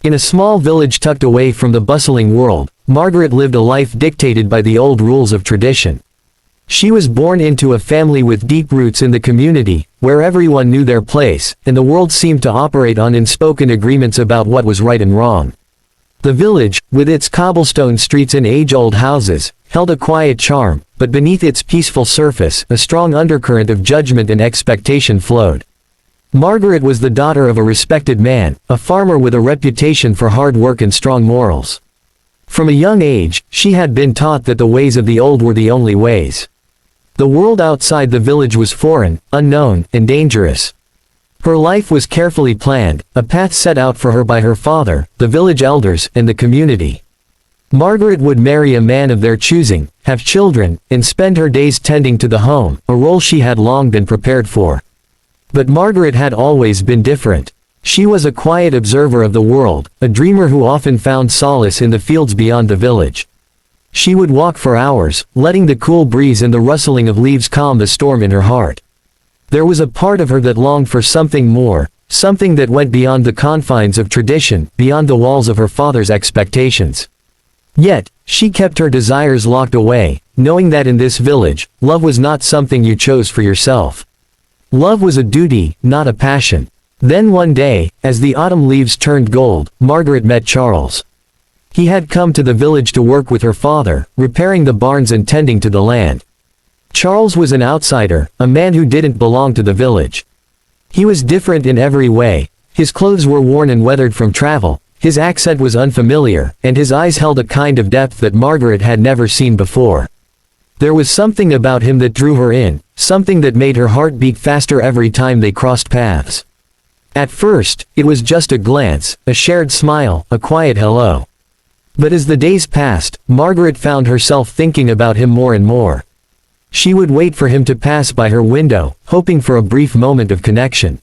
In a small village tucked away from the bustling world, Margaret lived a life dictated by the old rules of tradition. She was born into a family with deep roots in the community, where everyone knew their place, and the world seemed to operate on unspoken agreements about what was right and wrong. The village, with its cobblestone streets and age-old houses, held a quiet charm, but beneath its peaceful surface, a strong undercurrent of judgment and expectation flowed. Margaret was the daughter of a respected man, a farmer with a reputation for hard work and strong morals. From a young age, she had been taught that the ways of the old were the only ways. The world outside the village was foreign, unknown, and dangerous. Her life was carefully planned, a path set out for her by her father, the village elders, and the community. Margaret would marry a man of their choosing, have children, and spend her days tending to the home, a role she had long been prepared for. But Margaret had always been different. She was a quiet observer of the world, a dreamer who often found solace in the fields beyond the village. She would walk for hours, letting the cool breeze and the rustling of leaves calm the storm in her heart. There was a part of her that longed for something more, something that went beyond the confines of tradition, beyond the walls of her father's expectations. Yet, she kept her desires locked away, knowing that in this village, love was not something you chose for yourself. Love was a duty, not a passion. Then one day, as the autumn leaves turned gold, Margaret met Charles. He had come to the village to work with her father, repairing the barns and tending to the land. Charles was an outsider, a man who didn't belong to the village. He was different in every way. His clothes were worn and weathered from travel, his accent was unfamiliar, and his eyes held a kind of depth that Margaret had never seen before. There was something about him that drew her in, something that made her heart beat faster every time they crossed paths. At first, it was just a glance, a shared smile, a quiet hello. But as the days passed, Margaret found herself thinking about him more and more. She would wait for him to pass by her window, hoping for a brief moment of connection.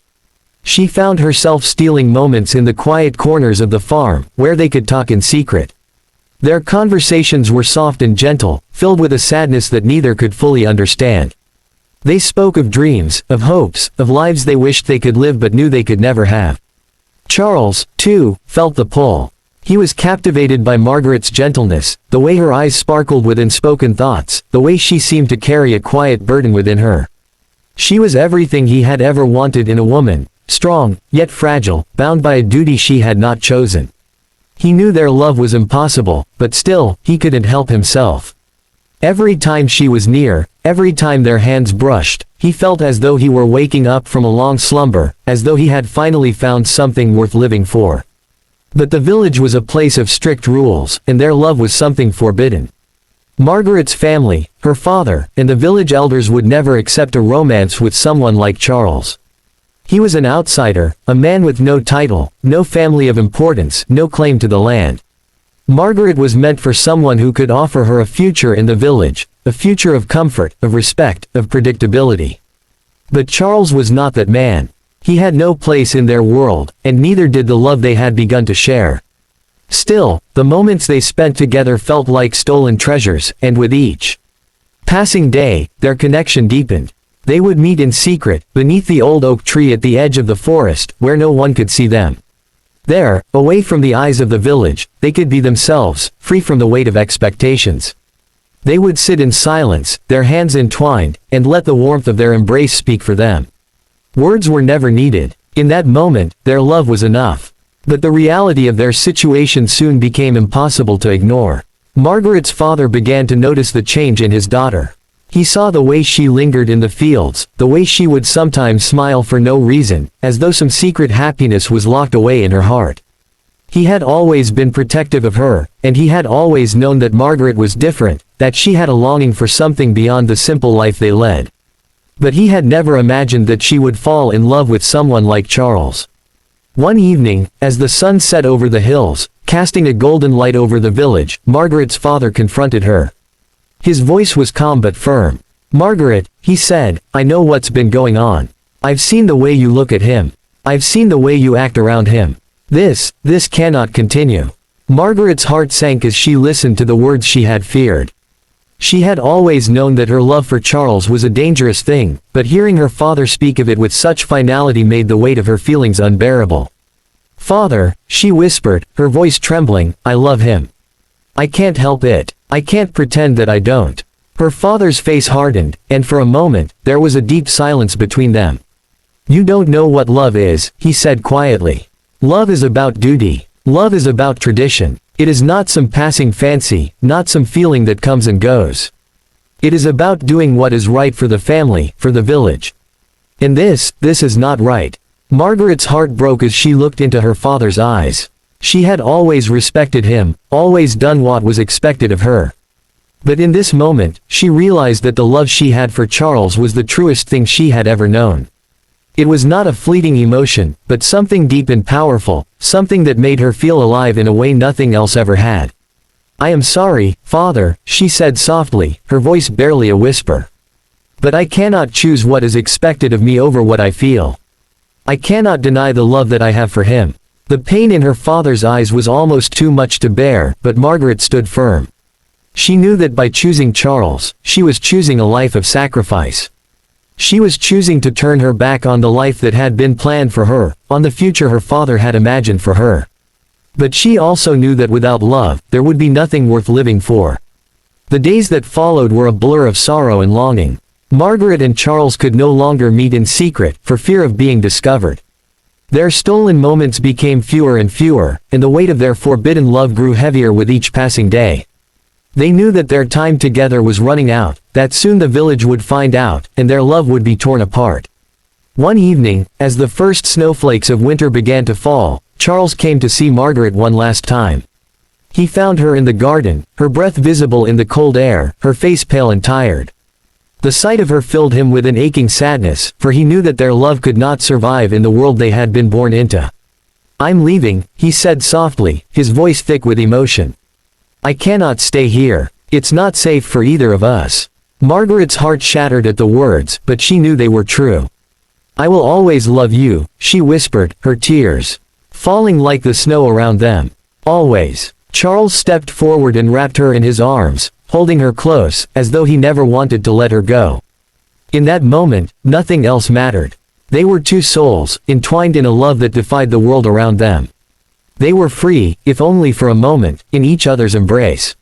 She found herself stealing moments in the quiet corners of the farm, where they could talk in secret. Their conversations were soft and gentle, filled with a sadness that neither could fully understand. They spoke of dreams, of hopes, of lives they wished they could live but knew they could never have. Charles, too, felt the pull. He was captivated by Margaret's gentleness, the way her eyes sparkled with unspoken thoughts, the way she seemed to carry a quiet burden within her. She was everything he had ever wanted in a woman, strong, yet fragile, bound by a duty she had not chosen. He knew their love was impossible, but still, he couldn't help himself. Every time she was near, every time their hands brushed, he felt as though he were waking up from a long slumber, as though he had finally found something worth living for. But the village was a place of strict rules, and their love was something forbidden. Margaret's family, her father, and the village elders would never accept a romance with someone like Charles. He was an outsider, a man with no title, no family of importance, no claim to the land. Margaret was meant for someone who could offer her a future in the village, a future of comfort, of respect, of predictability. But Charles was not that man. He had no place in their world, and neither did the love they had begun to share. Still, the moments they spent together felt like stolen treasures, and with each passing day, their connection deepened. They would meet in secret, beneath the old oak tree at the edge of the forest, where no one could see them. There, away from the eyes of the village, they could be themselves, free from the weight of expectations. They would sit in silence, their hands entwined, and let the warmth of their embrace speak for them. Words were never needed. In that moment, their love was enough. But the reality of their situation soon became impossible to ignore. Margaret's father began to notice the change in his daughter. He saw the way she lingered in the fields, the way she would sometimes smile for no reason, as though some secret happiness was locked away in her heart. He had always been protective of her, and he had always known that Margaret was different, that she had a longing for something beyond the simple life they led. But he had never imagined that she would fall in love with someone like Charles. One evening, as the sun set over the hills, casting a golden light over the village, Margaret's father confronted her. His voice was calm but firm. "Margaret," he said, "I know what's been going on. I've seen the way you look at him. I've seen the way you act around him. This cannot continue." Margaret's heart sank as she listened to the words she had feared. She had always known that her love for Charles was a dangerous thing, but hearing her father speak of it with such finality made the weight of her feelings unbearable. "Father," she whispered, her voice trembling, "I love him. I can't help it. I can't pretend that I don't." Her father's face hardened, and for a moment, there was a deep silence between them. "You don't know what love is," he said quietly. "Love is about duty. Love is about tradition. It is not some passing fancy, not some feeling that comes and goes. It is about doing what is right for the family, for the village. And this is not right." Margaret's heart broke as she looked into her father's eyes. She had always respected him, always done what was expected of her. But in this moment, she realized that the love she had for Charles was the truest thing she had ever known. It was not a fleeting emotion, but something deep and powerful, something that made her feel alive in a way nothing else ever had. "I am sorry, Father," she said softly, her voice barely a whisper. "But I cannot choose what is expected of me over what I feel. I cannot deny the love that I have for him." The pain in her father's eyes was almost too much to bear, but Margaret stood firm. She knew that by choosing Charles, she was choosing a life of sacrifice. She was choosing to turn her back on the life that had been planned for her, on the future her father had imagined for her. But she also knew that without love, there would be nothing worth living for. The days that followed were a blur of sorrow and longing. Margaret and Charles could no longer meet in secret, for fear of being discovered. Their stolen moments became fewer and fewer, and the weight of their forbidden love grew heavier with each passing day. They knew that their time together was running out, that soon the village would find out, and their love would be torn apart. One evening, as the first snowflakes of winter began to fall, Charles came to see Margaret one last time. He found her in the garden, her breath visible in the cold air, her face pale and tired. The sight of her filled him with an aching sadness, for he knew that their love could not survive in the world they had been born into. "I'm leaving," he said softly, his voice thick with emotion. "I cannot stay here. It's not safe for either of us." Margaret's heart shattered at the words, but she knew they were true. "I will always love you," she whispered, her tears falling like the snow around them. "Always." Charles stepped forward and wrapped her in his arms, holding her close, as though he never wanted to let her go. In that moment, nothing else mattered. They were two souls, entwined in a love that defied the world around them. They were free, if only for a moment, in each other's embrace.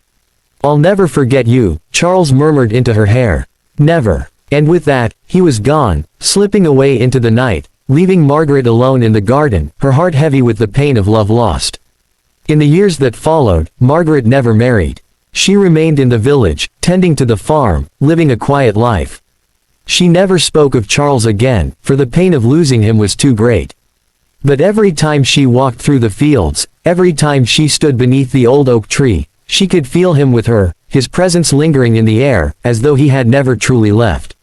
"I'll never forget you," Charles murmured into her hair. "Never." And with that, he was gone, slipping away into the night, leaving Margaret alone in the garden, her heart heavy with the pain of love lost. In the years that followed, Margaret never married. She remained in the village, tending to the farm, living a quiet life. She never spoke of Charles again, for the pain of losing him was too great. But every time she walked through the fields, every time she stood beneath the old oak tree, she could feel him with her, his presence lingering in the air, as though he had never truly left.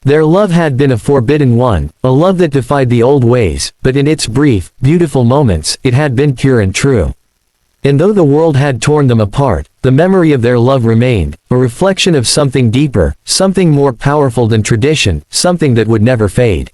Their love had been a forbidden one, a love that defied the old ways, but in its brief, beautiful moments, it had been pure and true. And though the world had torn them apart, the memory of their love remained, a reflection of something deeper, something more powerful than tradition, something that would never fade.